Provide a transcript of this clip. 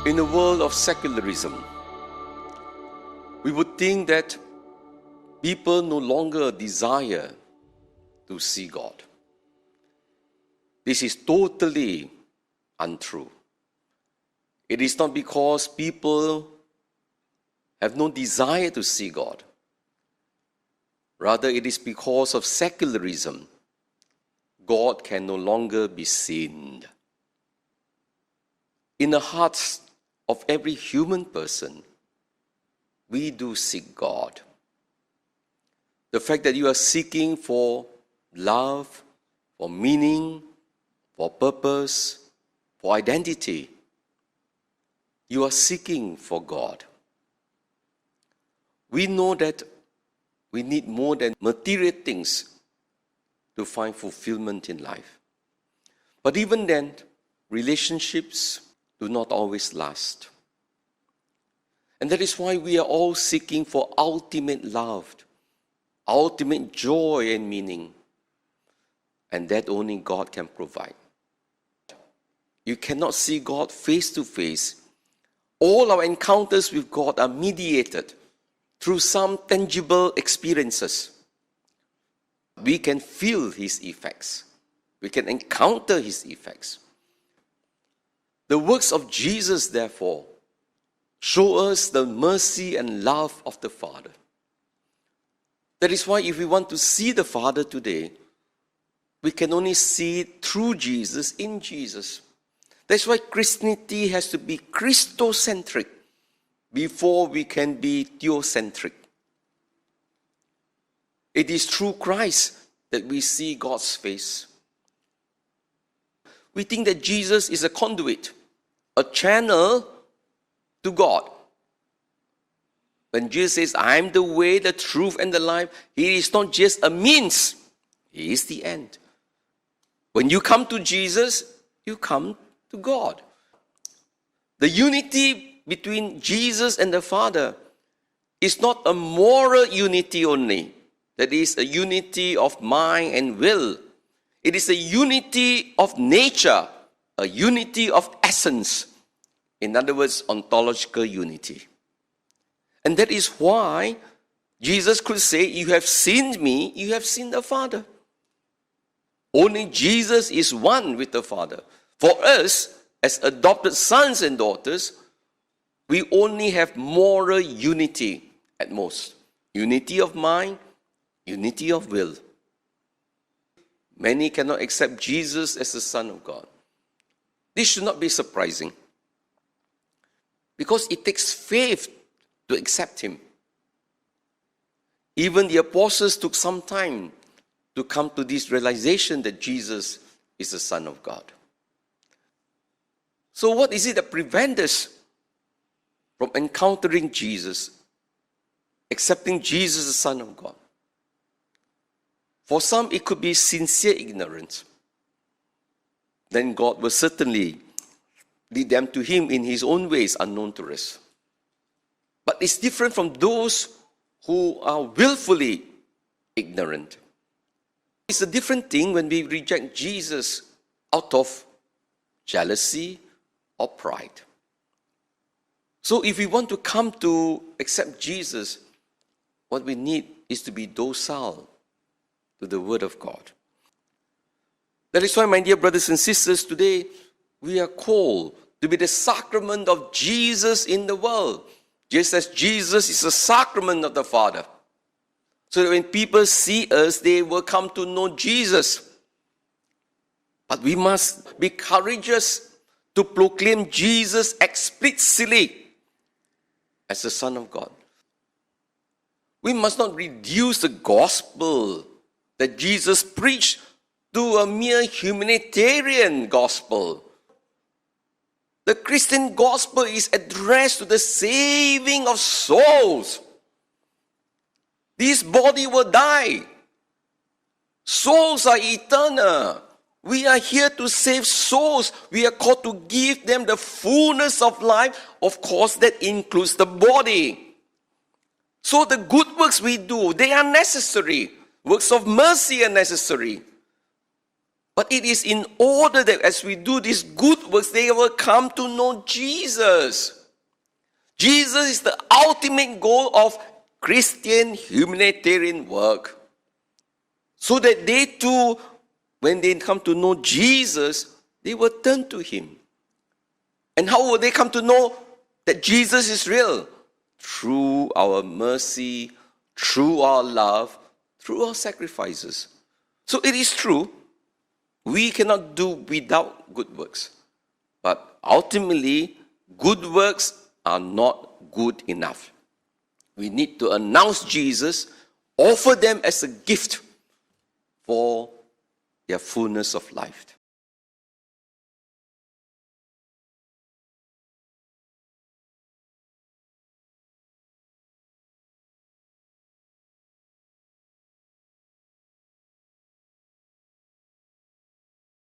In a world of secularism, we would think that people no longer desire to see God. This is totally untrue. It is not because people have no desire to see God. Rather, it is because of secularism. God can no longer be seen. In the hearts of every human person, we do seek God. The fact that you are seeking for love, for meaning, for purpose, for identity, you are seeking for God. We know that we need more than material things to find fulfillment in life. But even then, relationships do not always last. And that is why we are all seeking for ultimate love, ultimate joy and meaning. And that only God can provide. You cannot see God face to face. All our encounters with God are mediated through some tangible experiences. We can feel His effects. We can encounter His effects. The works of Jesus, therefore, show us the mercy and love of the Father. That is why if we want to see the Father today, we can only see it through Jesus, in Jesus. That's why Christianity has to be Christocentric before we can be theocentric. It is through Christ that we see God's face. We think that Jesus is a conduit, a channel to God. When Jesus says, I am the way, the truth, and the life, He is not just a means, He is the end. When you come to Jesus, you come to God. The unity between Jesus and the Father is not a moral unity only. That is a unity of mind and will. It is a unity of nature, a unity of essence. In other words, ontological unity. And that is why Jesus could say, you have seen me, you have seen the Father. Only Jesus is one with the Father. For us, as adopted sons and daughters, we only have moral unity at most. Unity of mind, unity of will. Many cannot accept Jesus as the Son of God. This should not be surprising, because it takes faith to accept Him. Even the apostles took some time to come to this realization that Jesus is the Son of God. So what is it that prevents us from encountering Jesus, accepting Jesus as the Son of God? For some, it could be sincere ignorance. Then God will certainly lead them to Him in His own ways unknown to us. But it's different from those who are willfully ignorant. It's a different thing when we reject Jesus out of jealousy or pride. So if we want to come to accept Jesus, what we need is to be docile to the Word of God. That is why, my dear brothers and sisters, today we are called to be the sacrament of Jesus in the world, just as Jesus is a sacrament of the Father. So that when people see us, they will come to know Jesus. But we must be courageous to proclaim Jesus explicitly as the Son of God. We must not reduce the gospel that Jesus preached to a mere humanitarian gospel. The Christian gospel is addressed to the saving of souls. This body will die. Souls are eternal. We are here to save souls. We are called to give them the fullness of life. Of course, that includes the body. So the good works we do, they are necessary. Works of mercy are necessary. But it is in order that as we do these good works, they will come to know Jesus. Jesus is the ultimate goal of Christian humanitarian work. So that they too, when they come to know Jesus, they will turn to him. And how will they come to know that Jesus is real? Through our mercy, through our love, through our sacrifices. So it is true, we cannot do without good works. But ultimately, good works are not good enough. We need to announce Jesus, offer them as a gift for their fullness of life.